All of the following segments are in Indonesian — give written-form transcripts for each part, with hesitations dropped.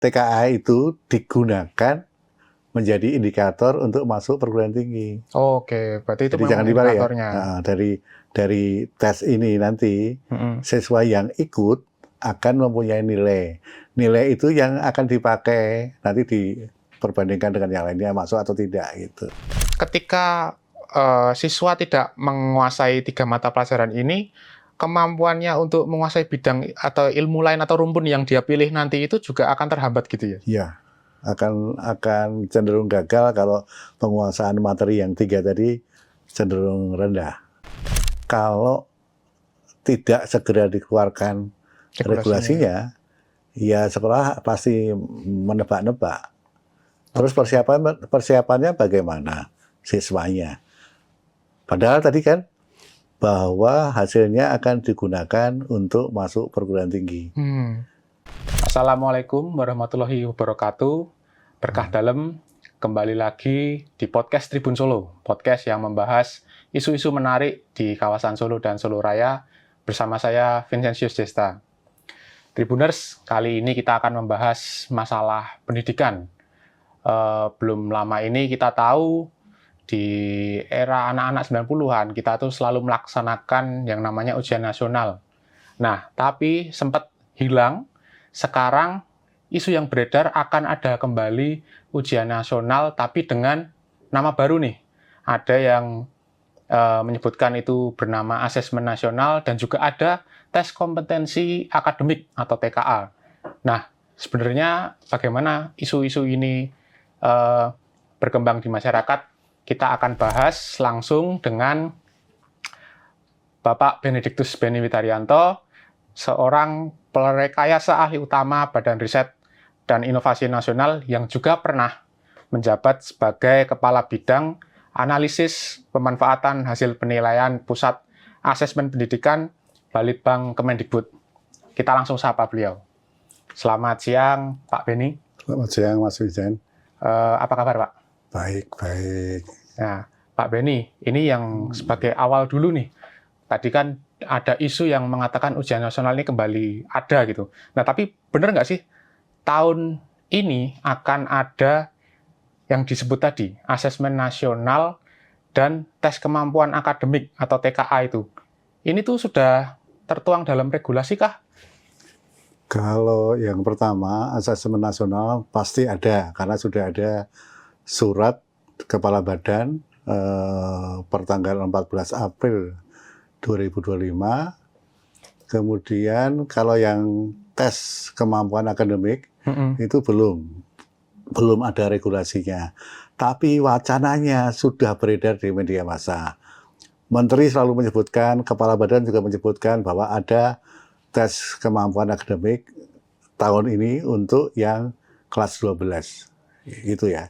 TKA itu digunakan menjadi indikator untuk masuk perguruan tinggi. Oke, berarti itu Jadi jangan memang dibalik ya. indikatornya. Nah, dari tes ini nanti siswa yang ikut akan mempunyai nilai. Nilai itu yang akan dipakai nanti diperbandingkan dengan yang lainnya masuk atau tidak gitu. Ketika siswa tidak menguasai 3 mata pelajaran ini, kemampuannya untuk menguasai bidang atau ilmu lain atau rumpun yang dia pilih nanti itu juga akan terhambat gitu ya? Iya, akan cenderung gagal kalau penguasaan materi yang 3 tadi cenderung rendah. Kalau tidak segera dikeluarkan regulasinya, ya sekolah pasti menebak-nebak. Terus persiapannya bagaimana siswanya? Padahal tadi kan bahwa hasilnya akan digunakan untuk masuk perguruan tinggi. Assalamualaikum warahmatullahi wabarakatuh. Berkah dalam, kembali lagi di podcast Tribun Solo, podcast yang membahas isu-isu menarik di kawasan Solo dan Solo Raya bersama saya Vincentius Desta. Tribuners, kali ini kita akan membahas masalah pendidikan. Belum lama ini kita tahu di era anak-anak 90-an kita tuh selalu melaksanakan yang namanya ujian nasional. Nah, tapi sempat hilang. Sekarang isu yang beredar akan ada kembali ujian nasional tapi dengan nama baru nih. Ada yang menyebutkan itu bernama asesmen nasional dan juga ada tes kompetensi akademik atau TKA. Nah, sebenarnya bagaimana isu-isu ini berkembang di masyarakat, kita akan bahas langsung dengan Bapak Benedictus Beni Witaryanto, seorang perekayasa ahli utama Badan Riset dan Inovasi Nasional yang juga pernah menjabat sebagai Kepala Bidang Analisis Pemanfaatan Hasil Penilaian Pusat Asesmen Pendidikan Balitbang Kemendikbud. Kita langsung sapa beliau. Selamat siang, Pak Beni. Selamat siang, Mas Wijan. Apa kabar, Pak? Baik. Nah, Pak Beni, ini yang sebagai awal dulu nih. Tadi kan ada isu yang mengatakan ujian nasional ini kembali ada gitu. Nah, tapi benar nggak sih tahun ini akan ada yang disebut tadi, asesmen nasional dan tes kemampuan akademik atau TKA itu? Ini tuh sudah tertuang dalam regulasi kah? Kalau yang pertama, asesmen nasional pasti ada, karena sudah ada surat Kepala Badan pertanggal 14 April 2025. Kemudian kalau yang tes kemampuan akademik itu belum ada regulasinya. Tapi wacananya sudah beredar di media massa. Menteri selalu menyebutkan, Kepala Badan juga menyebutkan bahwa ada tes kemampuan akademik tahun ini untuk yang kelas 12. Gitu ya.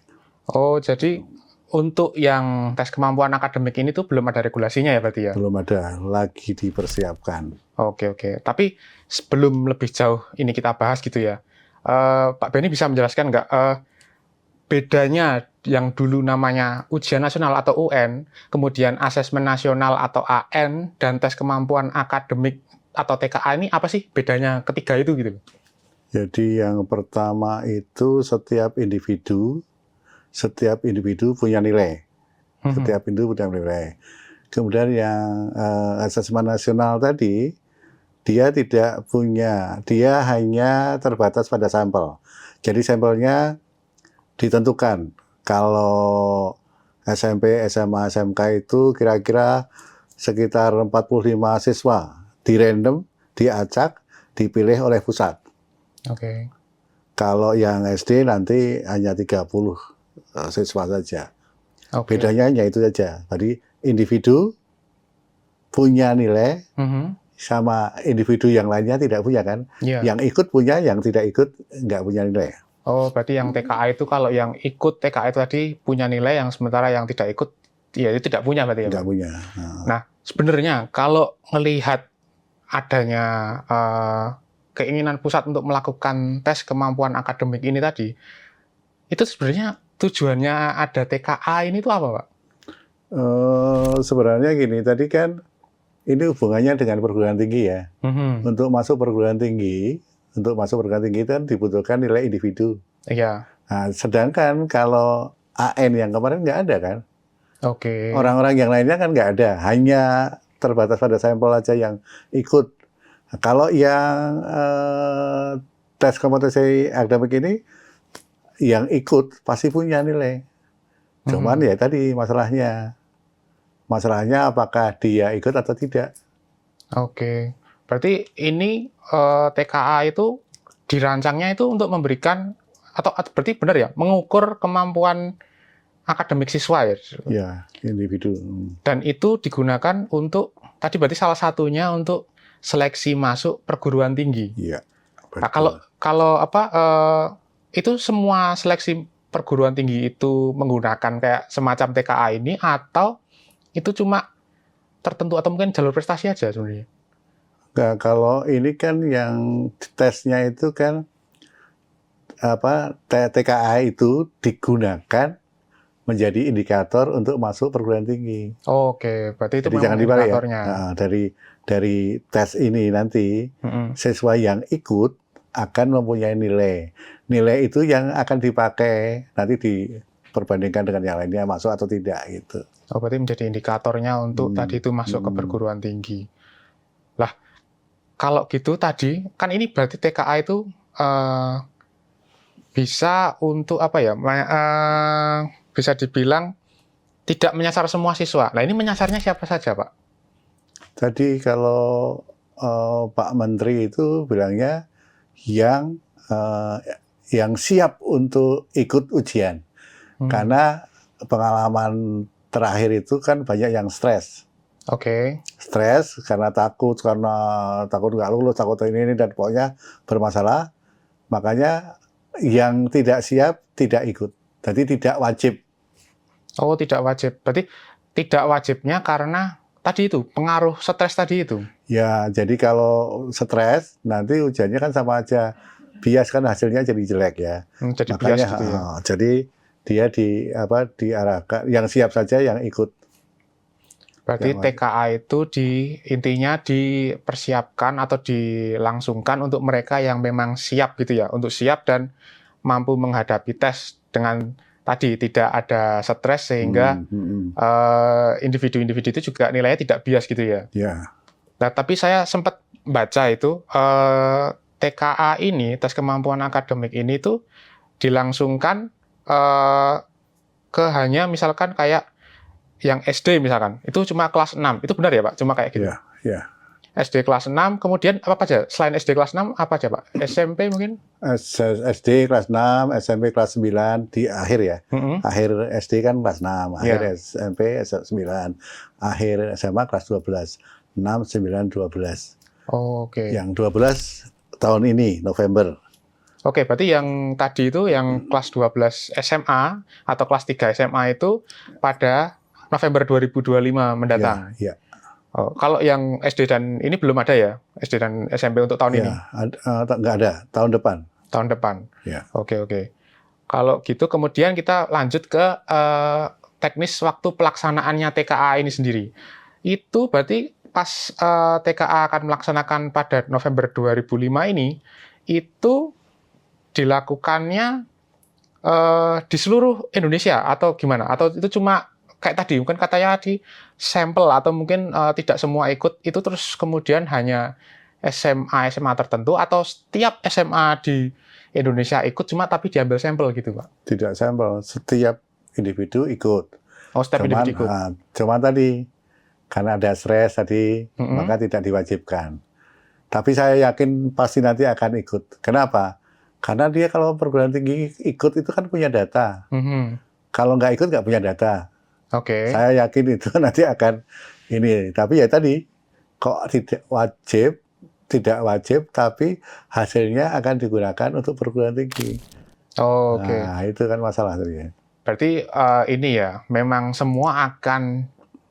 Oh, jadi untuk yang tes kemampuan akademik ini tuh belum ada regulasinya ya berarti ya? Belum ada, lagi dipersiapkan. Oke. Tapi sebelum lebih jauh ini kita bahas gitu ya, Pak Beni bisa menjelaskan nggak bedanya yang dulu namanya ujian nasional atau UN, kemudian asesmen nasional atau AN, dan tes kemampuan akademik atau TKA ini apa sih bedanya ketiga itu gitu? Jadi yang pertama itu setiap individu punya nilai. Setiap individu punya nilai. Kemudian yang asesmen nasional tadi, dia tidak punya, dia hanya terbatas pada sampel. Jadi sampelnya ditentukan. Kalau SMP, SMA, SMK itu kira-kira sekitar 45 siswa. Di random, diacak, dipilih oleh pusat. Oke. Kalau yang SD nanti hanya 30 siswa saja. Bedanya hanya itu saja. Jadi individu punya nilai sama individu yang lainnya tidak punya kan. Yang ikut punya, yang tidak ikut nggak punya nilai. Oh, berarti yang TKA itu kalau yang ikut TKA itu tadi punya nilai, yang sementara yang tidak ikut ya itu tidak punya berarti ya? Tidak punya. Nah, sebenarnya kalau melihat adanya keinginan pusat untuk melakukan tes kemampuan akademik ini tadi, itu sebenarnya tujuannya ada TKA ini tuh apa, Pak? Sebenarnya gini, tadi kan ini hubungannya dengan perguruan tinggi ya. Untuk masuk perguruan tinggi, untuk masuk perguruan tinggi itu kan dibutuhkan nilai individu. Iya. Nah, sedangkan kalau AN yang kemarin nggak ada kan. Oke. Orang-orang yang lainnya kan nggak ada, hanya terbatas pada sampel aja yang ikut. Nah, kalau yang tes kompetensi akademik ini, yang ikut pasti punya nilai. Cuman ya tadi masalahnya apakah dia ikut atau tidak. Oke. Berarti ini TKA itu dirancangnya itu untuk memberikan atau berarti benar ya, mengukur kemampuan akademik siswa ya. Ya, individu. Dan itu digunakan untuk tadi berarti salah satunya untuk seleksi masuk perguruan tinggi. Iya. Nah, kalau apa itu semua seleksi perguruan tinggi itu menggunakan kayak semacam TKA ini atau itu cuma tertentu atau mungkin jalur prestasi aja sebenarnya? Nah, kalau ini kan yang tesnya itu kan TKA itu digunakan menjadi indikator untuk masuk perguruan tinggi. Oke, berarti itu jadi memang jangan dibalik indikatornya. ya. Nah, dari tes ini nanti siswa yang ikut akan mempunyai nilai. Nilai itu yang akan dipakai nanti diperbandingkan dengan yang lainnya masuk atau tidak gitu. Oh, berarti menjadi indikatornya untuk tadi itu masuk ke perguruan tinggi. Lah, kalau gitu tadi kan ini berarti TKA itu bisa untuk apa ya? Bisa dibilang tidak menyasar semua siswa. Nah, ini menyasarnya siapa saja, Pak? Tadi kalau Pak Menteri itu bilangnya yang siap untuk ikut ujian. Karena pengalaman terakhir itu kan banyak yang stres. Oke. Stres karena takut nggak lulus, takut ini dan pokoknya bermasalah. Makanya yang tidak siap tidak ikut. Jadi tidak wajib. Oh, tidak wajib. Berarti tidak wajibnya karena tadi itu, pengaruh stres tadi itu? Ya, jadi kalau stres, nanti ujiannya kan sama aja. Bias kan hasilnya jadi jelek ya. Jadi makanya, bias gitu ya? Jadi dia diarahkan, yang siap saja yang ikut. Berarti TKA itu intinya dipersiapkan atau dilangsungkan untuk mereka yang memang siap gitu ya, untuk siap dan mampu menghadapi tes dengan tadi tidak ada stres sehingga individu-individu itu juga nilainya tidak bias gitu ya. Ya. Nah, tapi saya sempat baca itu TKA ini, tes kemampuan akademik ini tuh dilangsungkan ke hanya misalkan kayak yang SD misalkan, itu cuma kelas 6. Itu benar ya, Pak? Cuma kayak gitu? Ya, ya. SD kelas 6, kemudian apa aja? Selain SD kelas 6, apa aja, Pak? SMP mungkin? SD kelas 6, SMP kelas 9, di akhir ya. Akhir SD kan kelas 6, akhir SMP 9, akhir SMA kelas 12. 6, 9, 12. Oh, oke. Yang 12 tahun ini, November. Oke, berarti yang tadi itu, yang kelas 12 SMA atau kelas 3 SMA itu pada November 2025 mendatang? Ya, ya. Oh, kalau yang SD dan ini belum ada ya? SD dan SMP untuk tahun ini? Nggak ada, tahun depan. Tahun depan? Ya. Oke. Kalau gitu kemudian kita lanjut ke teknis waktu pelaksanaannya TKA ini sendiri. Itu berarti pas TKA akan melaksanakan pada November 2005 ini, itu dilakukannya di seluruh Indonesia atau gimana? Atau itu cuma kayak tadi, mungkin katanya di sampel atau mungkin tidak semua ikut, itu terus kemudian hanya SMA tertentu atau setiap SMA di Indonesia ikut cuma tapi diambil sampel gitu, Pak? Tidak sampel, setiap individu ikut. Oh, setiap individu ikut. Cuman tadi, karena ada stres tadi, maka tidak diwajibkan. Tapi saya yakin pasti nanti akan ikut. Kenapa? Karena dia kalau perguruan tinggi ikut itu kan punya data. Kalau nggak ikut nggak punya data. Oke. Saya yakin itu nanti akan ini. Tapi ya tadi, kok tidak wajib, tapi hasilnya akan digunakan untuk perguruan tinggi. Oke. Nah, itu kan masalah tadi ya. Berarti ini ya, memang semua akan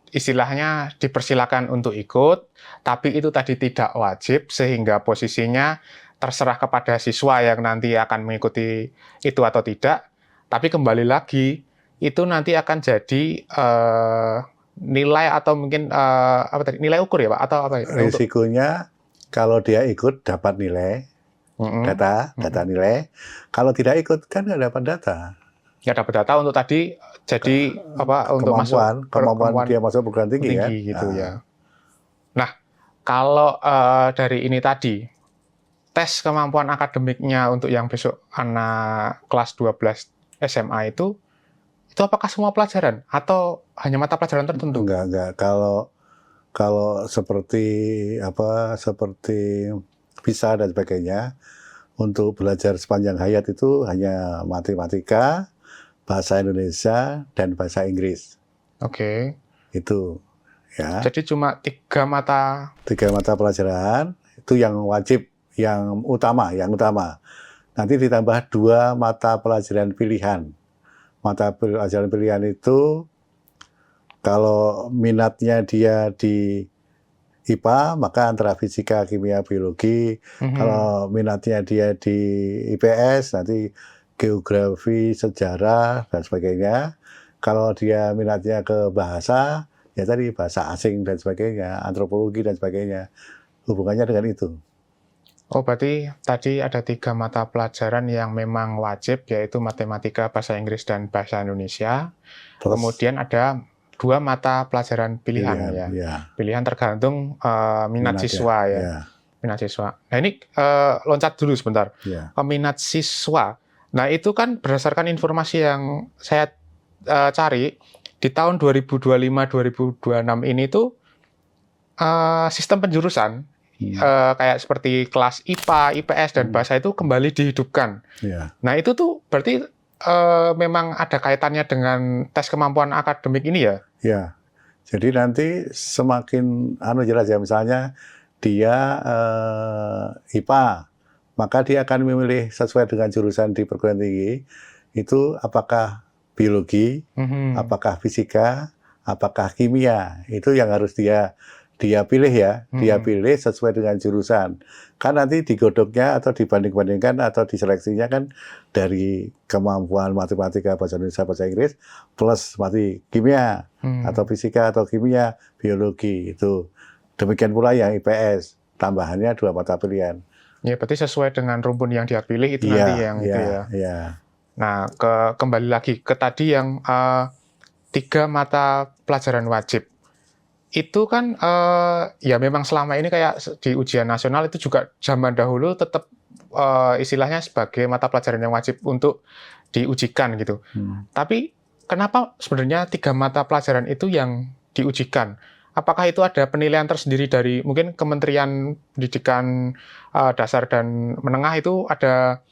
istilahnya dipersilakan untuk ikut, tapi itu tadi tidak wajib, sehingga posisinya terserah kepada siswa yang nanti akan mengikuti itu atau tidak. Tapi kembali lagi, itu nanti akan jadi nilai atau mungkin nilai ukur ya, Pak? Atau apa? Risikonya kalau dia ikut dapat nilai, data nilai. Kalau tidak ikut kan nggak dapat data. Ya dapat data untuk tadi jadi untuk kemampuan dia masuk perguruan tinggi kan? Gitu ya. Nah, kalau dari ini tadi tes kemampuan akademiknya untuk yang besok anak kelas 12 SMA itu apakah semua pelajaran atau hanya mata pelajaran tertentu? Enggak. Kalau seperti PISA dan sebagainya, untuk belajar sepanjang hayat itu hanya matematika, bahasa Indonesia, dan bahasa Inggris. Oke. Itu ya. Jadi cuma 3 mata pelajaran itu yang wajib, yang utama. Nanti ditambah 2 mata pelajaran pilihan. Mata pelajaran pilihan itu kalau minatnya dia di IPA, maka antara fisika, kimia, biologi. Kalau minatnya dia di IPS, nanti geografi, sejarah, dan sebagainya. Kalau dia minatnya ke bahasa, ya tadi bahasa asing dan sebagainya, antropologi dan sebagainya. Hubungannya dengan itu. Oh, berarti tadi ada 3 mata pelajaran yang memang wajib, yaitu matematika, bahasa Inggris, dan bahasa Indonesia. Terus, kemudian ada 2 mata pelajaran pilihan ya. Pilihan tergantung minat siswa ya. Minat siswa. Nah ini loncat dulu sebentar. Minat siswa. Nah itu kan berdasarkan informasi yang saya cari di tahun 2025-2026 ini tuh sistem penjurusan kayak seperti kelas IPA, IPS dan bahasa itu kembali dihidupkan. Nah itu tuh berarti memang ada kaitannya dengan tes kemampuan akademik ini ya? Ya. Jadi nanti semakin jelas ya, misalnya dia IPA, maka dia akan memilih sesuai dengan jurusan di perguruan tinggi itu apakah biologi, apakah fisika, apakah kimia. Itu yang harus dia pilih ya, dia pilih sesuai dengan jurusan. Kan nanti digodoknya atau dibanding-bandingkan atau diseleksinya kan dari kemampuan matematika, bahasa Indonesia, bahasa Inggris plus kimia atau fisika atau kimia, biologi itu. Demikian pula yang IPS, tambahannya 2 mata pilihan. Ya, berarti sesuai dengan rumpun yang dia pilih itu nanti yang itu ya. Nah, kembali lagi ke tadi yang 3 mata pelajaran wajib. Itu kan ya memang selama ini kayak di ujian nasional itu juga zaman dahulu tetap istilahnya sebagai mata pelajaran yang wajib untuk diujikan gitu. Tapi kenapa sebenarnya 3 mata pelajaran itu yang diujikan? Apakah itu ada penilaian tersendiri dari mungkin Kementerian Pendidikan Dasar dan Menengah itu ada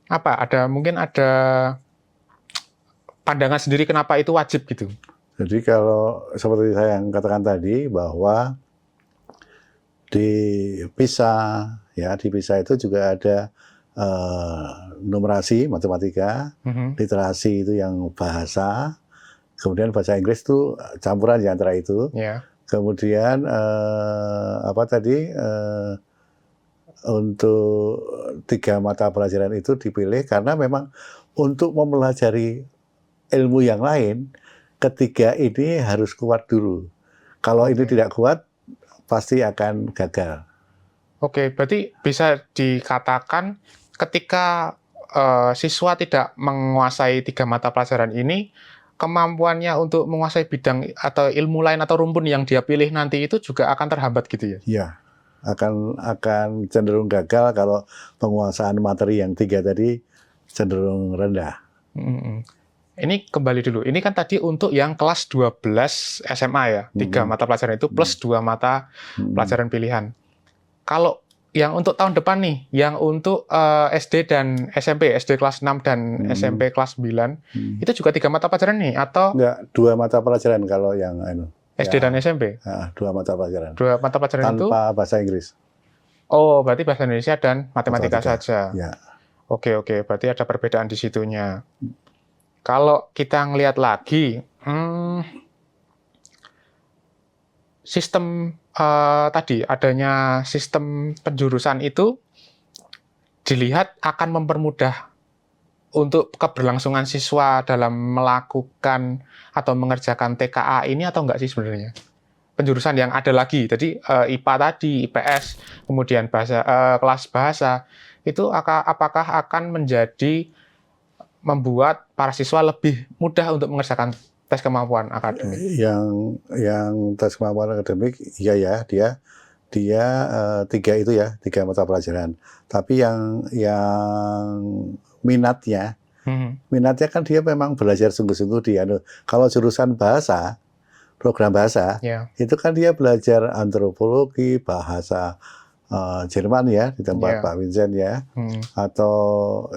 apa? Mungkin ada pandangan sendiri kenapa itu wajib gitu? Jadi kalau seperti saya yang katakan tadi bahwa di PISA itu juga ada numerasi matematika, literasi itu yang bahasa, kemudian bahasa Inggris itu campuran di antara itu. Kemudian untuk 3 mata pelajaran itu dipilih karena memang untuk mempelajari ilmu yang lain, ketiga ini harus kuat dulu. Kalau ini tidak kuat, pasti akan gagal. Oke, berarti bisa dikatakan ketika siswa tidak menguasai 3 mata pelajaran ini, kemampuannya untuk menguasai bidang atau ilmu lain atau rumpun yang dia pilih nanti itu juga akan terhambat gitu ya? Iya, akan cenderung gagal kalau penguasaan materi yang 3 tadi cenderung rendah. Ini kembali dulu, ini kan tadi untuk yang kelas 12 SMA ya, 3 mata pelajaran itu plus 2 mata pelajaran pilihan. Kalau yang untuk tahun depan nih, yang untuk SD dan SMP, SD kelas 6 dan SMP kelas 9, itu juga 3 mata pelajaran nih, atau? Enggak, 2 mata pelajaran kalau yang SD dan SMP? 2 mata pelajaran. 2 mata pelajaran tanpa itu? Tanpa bahasa Inggris. Oh, berarti bahasa Indonesia dan matematika saja? Ya. Oke, berarti ada perbedaan di situnya. Kalau kita ngelihat lagi, sistem tadi adanya sistem penjurusan itu dilihat akan mempermudah untuk keberlangsungan siswa dalam melakukan atau mengerjakan TKA ini atau enggak sih sebenarnya? Penjurusan yang ada lagi, jadi IPA tadi, IPS, kemudian kelas bahasa, itu apakah akan membuat para siswa lebih mudah untuk mengerjakan tes kemampuan akademik? Yang tes kemampuan akademik, iya ya, dia tiga mata pelajaran. Tapi yang minatnya kan dia memang belajar sungguh-sungguh kalau jurusan bahasa, program bahasa, itu kan dia belajar antropologi, bahasa Jerman ya, di tempat Pak Vincent ya, atau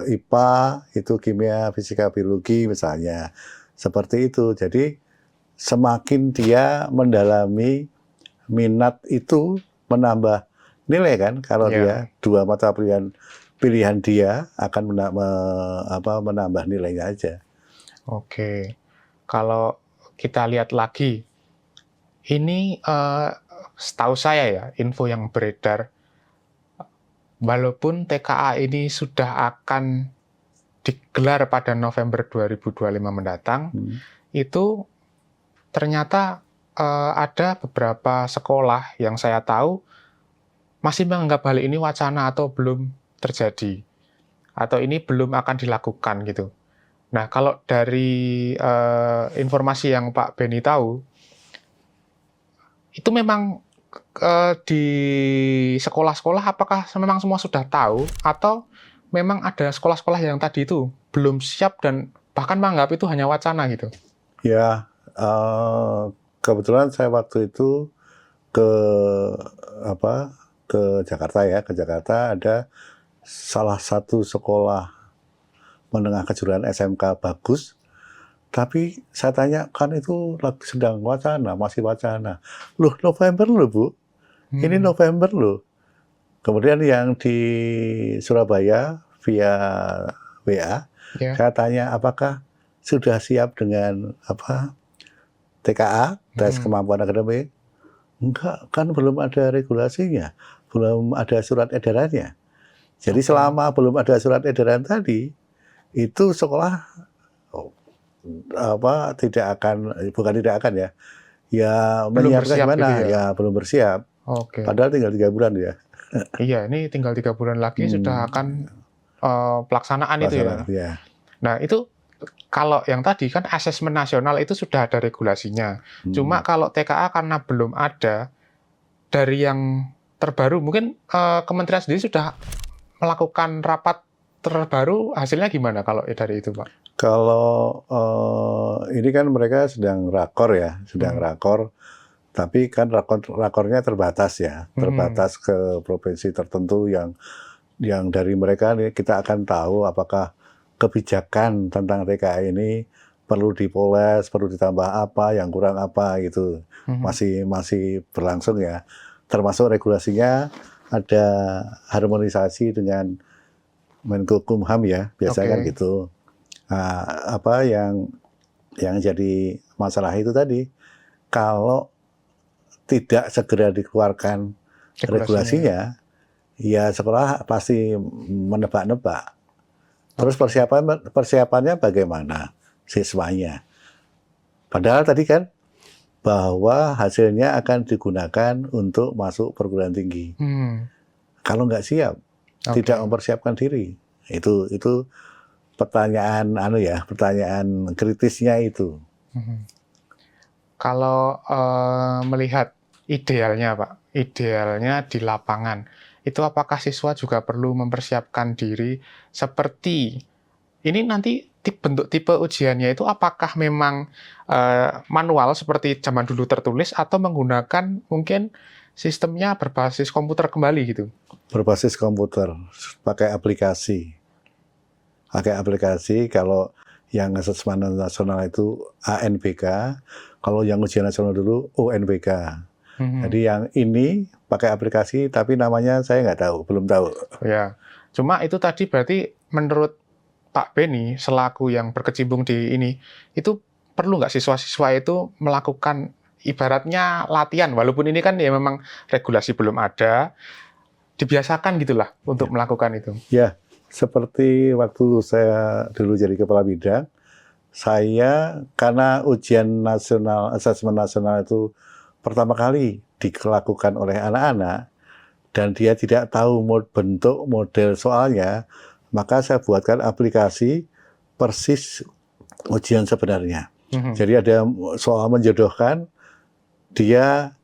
IPA, itu kimia, fisika, biologi misalnya. Seperti itu. Jadi semakin dia mendalami minat itu, menambah nilai kan, kalau dia dua mata pilihan dia akan menambah nilainya aja. Oke, kalau kita lihat lagi, ini setahu saya ya, info yang beredar, walaupun TKA ini sudah akan digelar pada November 2025 mendatang, itu ternyata ada beberapa sekolah yang saya tahu masih menganggap hal ini wacana atau belum terjadi, atau ini belum akan dilakukan gitu. Nah, kalau dari informasi yang Pak Beni tahu, itu memang di sekolah-sekolah apakah memang semua sudah tahu, atau memang ada sekolah-sekolah yang tadi itu belum siap dan bahkan menganggap itu hanya wacana gitu? Ya, kebetulan saya waktu itu ke Jakarta ya, ada salah satu sekolah menengah kejuruan SMK bagus, tapi saya tanya, kan itu sedang wacana, masih wacana. Loh, November loh Bu, ini November loh. Kemudian yang di Surabaya via WA, saya tanya apakah sudah siap dengan TKA, tes kemampuan akademik? Enggak, kan belum ada regulasinya, belum ada surat edarannya. Jadi selama belum ada surat edaran tadi, itu sekolah menyiapkan gimana? Gitu ya, belum bersiap. Padahal tinggal 3 bulan ya. Iya, ini tinggal 3 bulan lagi sudah akan pelaksanaan itu ya. Ya. Nah, itu kalau yang tadi kan asesmen nasional itu sudah ada regulasinya. Cuma kalau TKA karena belum ada, dari yang terbaru, mungkin Kementerian sendiri sudah melakukan rapat terbaru, hasilnya gimana kalau dari itu, Pak? Kalau ini kan mereka sedang rakor ya, tapi kan rakornya terbatas ya, terbatas ke provinsi tertentu yang dari mereka nih kita akan tahu apakah kebijakan tentang TKA ini perlu dipoles, perlu ditambah apa, yang kurang apa gitu. Masih berlangsung ya. Termasuk regulasinya ada harmonisasi dengan Menkumham ya, biasanya kan gitu. Nah, yang jadi masalah itu tadi, kalau tidak segera dikeluarkan regulasinya, ya sekolah pasti menebak-nebak. Terus persiapannya bagaimana siswanya? Padahal tadi kan bahwa hasilnya akan digunakan untuk masuk perguruan tinggi. Kalau nggak siap, tidak mempersiapkan diri, itu pertanyaan pertanyaan kritisnya itu. Kalau melihat idealnya, Pak, idealnya di lapangan, itu apakah siswa juga perlu mempersiapkan diri seperti ini nanti bentuk tipe ujiannya itu apakah memang manual seperti zaman dulu tertulis atau menggunakan mungkin sistemnya berbasis komputer kembali gitu? Berbasis komputer, pakai aplikasi. Kalau yang asesmen nasional itu ANBK, kalau yang ujian nasional dulu UNBK. Jadi yang ini pakai aplikasi, tapi namanya saya belum tahu. Ya, cuma itu tadi berarti menurut Pak Beni selaku yang berkecimpung di ini, itu perlu nggak siswa-siswa itu melakukan ibaratnya latihan, walaupun ini kan ya memang regulasi belum ada, dibiasakan gitulah untuk melakukan itu. Ya, seperti waktu saya dulu jadi kepala bidang, saya karena ujian nasional, asesmen nasional itu pertama kali dilakukan oleh anak-anak, dan dia tidak tahu bentuk model soalnya, maka saya buatkan aplikasi persis ujian sebenarnya. Jadi ada soal menjodohkan, dia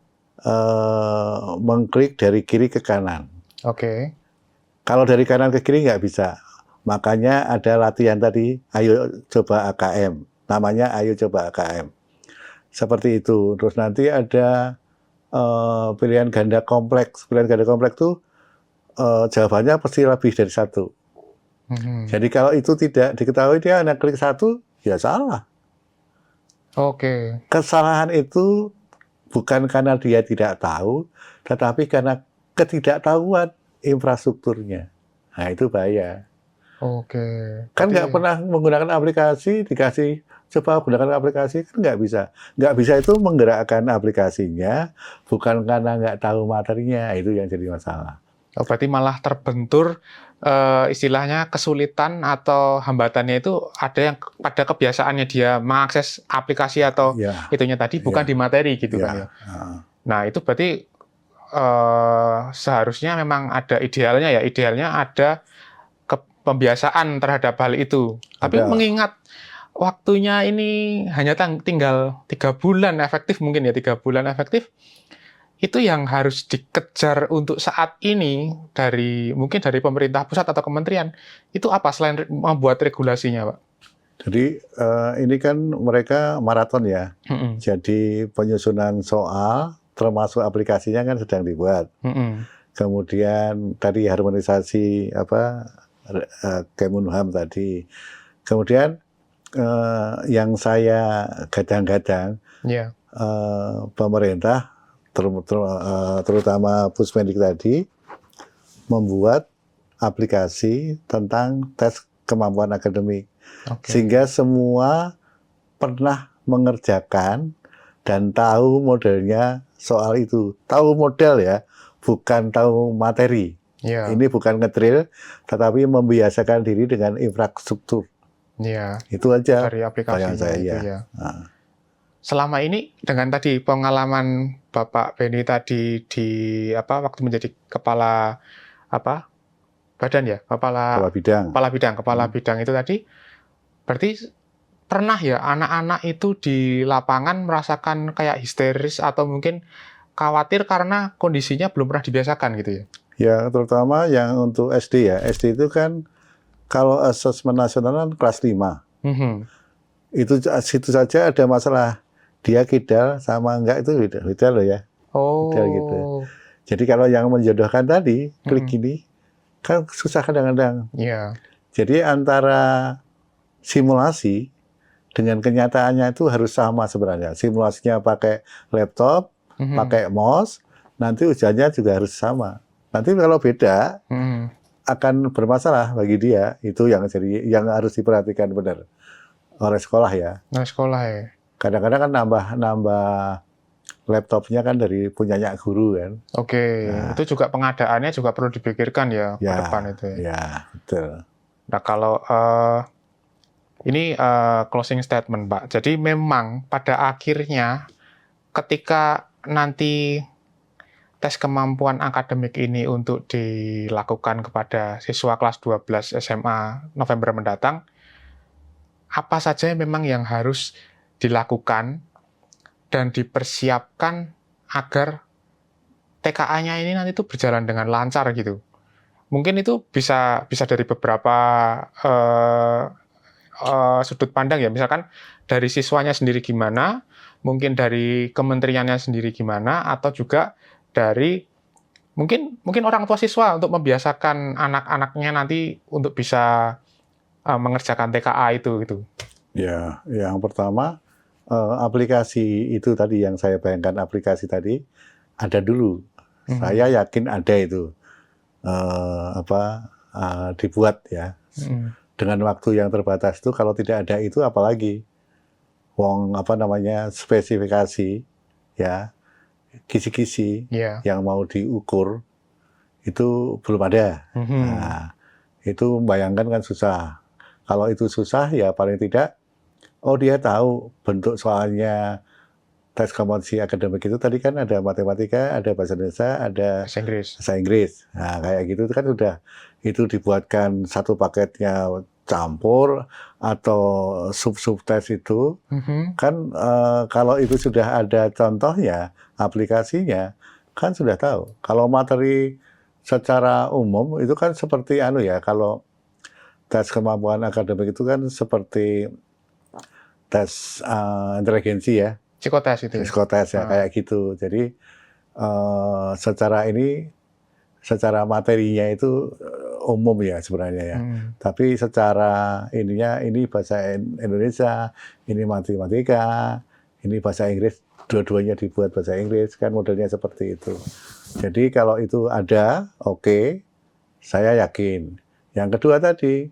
mengklik dari kiri ke kanan. Oke. Kalau dari kanan ke kiri nggak bisa. Makanya ada latihan tadi, ayo coba AKM. Namanya ayo coba AKM. Seperti itu. Terus nanti ada pilihan ganda kompleks. Pilihan ganda kompleks itu jawabannya pasti lebih dari satu. Jadi kalau itu tidak diketahui, dia hanya klik satu, ya salah. Oke. Kesalahan itu bukan karena dia tidak tahu, tetapi karena ketidaktahuan infrastrukturnya. Nah, itu bahaya. Oke. Kan nggak pernah menggunakan aplikasi, dikasih coba gunakan aplikasi, kan nggak bisa. Nggak bisa itu menggerakkan aplikasinya, bukan karena nggak tahu materinya, itu yang jadi masalah. Oh, berarti malah terbentur istilahnya kesulitan atau hambatannya itu ada yang pada kebiasaannya dia mengakses aplikasi atau itunya tadi bukan di materi gitu kan ya. Nah, itu berarti seharusnya memang ada idealnya ya, idealnya ada pembiasaan terhadap hal itu. Tapi mengingat waktunya ini hanya tinggal 3 bulan efektif mungkin ya, 3 bulan efektif, itu yang harus dikejar untuk saat ini mungkin dari pemerintah pusat atau kementerian, itu apa selain membuat regulasinya, Pak? Jadi ini kan mereka maraton ya, jadi penyusunan soal termasuk aplikasinya kan sedang dibuat. Kemudian tadi harmonisasi Kemenham tadi. Kemudian yang saya gadang-gadang pemerintah terutama Pusmendik tadi membuat aplikasi tentang tes kemampuan akademik, sehingga semua pernah mengerjakan dan tahu modelnya soal itu, tahu model ya, bukan tahu materi. Ini bukan nge-drill, tetapi membiasakan diri dengan infrastruktur. Itu aja dari aplikasinya saya, itu ya. Selama ini dengan tadi pengalaman Bapak Beni tadi di waktu menjadi kepala badan ya, kepala bidang itu tadi, berarti pernah ya anak-anak itu di lapangan merasakan kayak histeris atau mungkin khawatir karena kondisinya belum pernah dibiasakan gitu ya? Ya, terutama yang untuk SD ya. SD itu kan kalau asesmen nasional kan kelas 5. Itu situ saja ada masalah. Dia kidal sama enggak itu beda loh ya. Kidal gitu. Jadi kalau yang menjodohkan tadi, klik gini, kan susah kadang-kadang. Jadi antara simulasi dengan kenyataannya itu harus sama sebenarnya. Simulasinya pakai laptop, pakai mouse, nanti ujiannya juga harus sama. Nanti kalau beda, akan bermasalah bagi dia. Itu yang harus diperhatikan benar oleh sekolah ya. Kadang-kadang kan nambah laptopnya kan dari punyanya guru kan. Itu juga pengadaannya juga perlu dipikirkan ya ke depan itu. Ya, betul. Nah, kalau ini closing statement, Pak. Jadi memang pada akhirnya ketika nanti tes kemampuan akademik ini untuk dilakukan kepada siswa kelas 12 SMA November mendatang, apa saja memang yang harus dilakukan dan dipersiapkan agar TKA-nya ini nanti itu berjalan dengan lancar gitu. Mungkin itu bisa dari beberapa sudut pandang ya, misalkan dari siswanya sendiri gimana, mungkin dari kementeriannya sendiri gimana, atau juga dari mungkin orang tua siswa untuk membiasakan anak-anaknya nanti untuk bisa mengerjakan TKA itu gitu. Ya, yang pertama aplikasi itu tadi yang saya bayangkan, aplikasi tadi ada dulu. Saya yakin ada itu dibuat ya. Dengan waktu yang terbatas itu, kalau tidak ada itu apalagi spesifikasi ya, kisi-kisi yang mau diukur itu belum ada. Nah, itu bayangkan kan susah. Kalau itu susah ya paling tidak dia tahu bentuk soalnya tes kompetensi akademik itu tadi kan ada matematika, ada bahasa Indonesia, ada Bahasa Inggris. bahasa Inggris. Nah, kayak gitu kan sudah itu dibuatkan satu paketnya campur atau sub-sub tes itu kan kalau itu sudah ada contohnya, aplikasinya kan sudah tahu. Kalau materi secara umum itu kan seperti kalau tes kemampuan akademik itu kan seperti tes inteligensi ya. Psikotes itu. Psikotes ya kayak gitu. Jadi secara materinya itu umum ya sebenarnya ya. Tapi secara ini bahasa Indonesia, ini matematika, ini bahasa Inggris, dua-duanya dibuat bahasa Inggris kan modelnya seperti itu. Jadi kalau itu ada, oke, saya yakin. Yang kedua tadi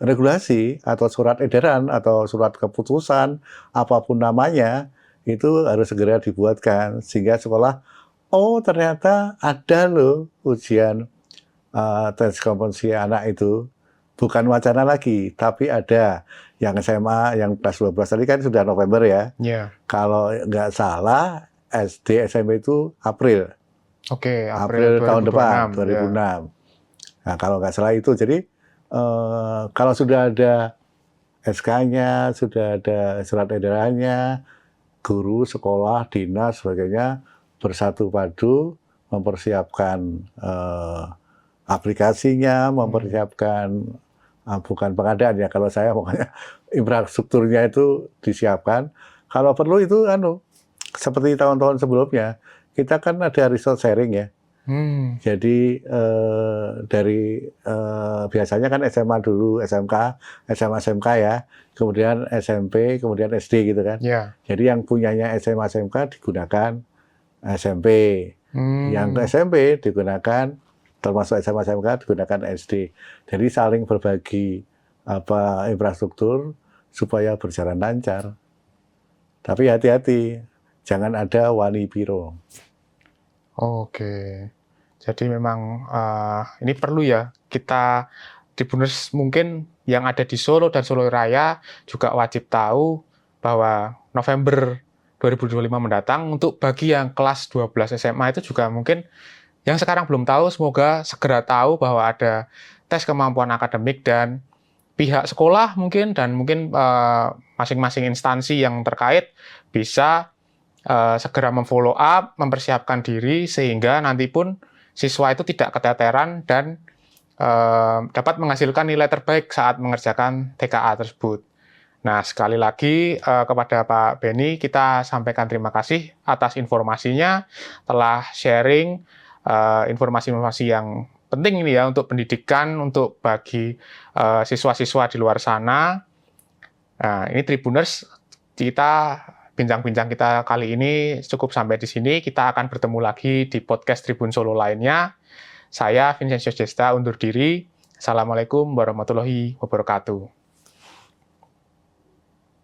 regulasi atau surat edaran atau surat keputusan apapun namanya itu harus segera dibuatkan sehingga sekolah ternyata ada loh ujian tes kompetensi anak itu bukan wacana lagi tapi ada yang SMA yang kelas 12 tadi kan sudah November ya. Kalau nggak salah SD SMP itu April. Oke, April 2026, tahun depan 2006. Ya. Nah kalau nggak salah itu jadi kalau sudah ada SK-nya, sudah ada surat edarannya, guru, sekolah, dinas, sebagainya bersatu padu mempersiapkan aplikasinya, mempersiapkan bukan pengadaan ya. Kalau saya pokoknya infrastrukturnya itu disiapkan. Kalau perlu itu seperti tahun-tahun sebelumnya kita kan ada resource sharing ya. Jadi dari biasanya kan SMA dulu, SMK, SMA SMK ya, kemudian SMP, kemudian SD gitu kan. Jadi yang punyanya SMA SMK digunakan SMP, yang SMP digunakan termasuk SMA SMK digunakan SD. Jadi saling berbagi infrastruktur supaya berjalan lancar. Tapi hati-hati, jangan ada wani biro. Oke, jadi memang ini perlu ya kita Tribuners mungkin yang ada di Solo dan Solo Raya juga wajib tahu bahwa November 2025 mendatang untuk bagi yang kelas 12 SMA itu juga mungkin yang sekarang belum tahu semoga segera tahu bahwa ada tes kemampuan akademik dan pihak sekolah mungkin dan mungkin masing-masing instansi yang terkait bisa segera memfollow up, mempersiapkan diri sehingga nanti pun siswa itu tidak keteteran dan dapat menghasilkan nilai terbaik saat mengerjakan TKA tersebut. Nah, sekali lagi kepada Pak Benny kita sampaikan terima kasih atas informasinya, telah sharing informasi-informasi yang penting ini ya untuk pendidikan, untuk bagi siswa-siswa di luar sana. Nah, ini Tribuners, bincang-bincang kita kali ini cukup sampai di sini. Kita akan bertemu lagi di podcast Tribun Solo lainnya. Saya Vincentius Jesta undur diri. Assalamualaikum warahmatullahi wabarakatuh.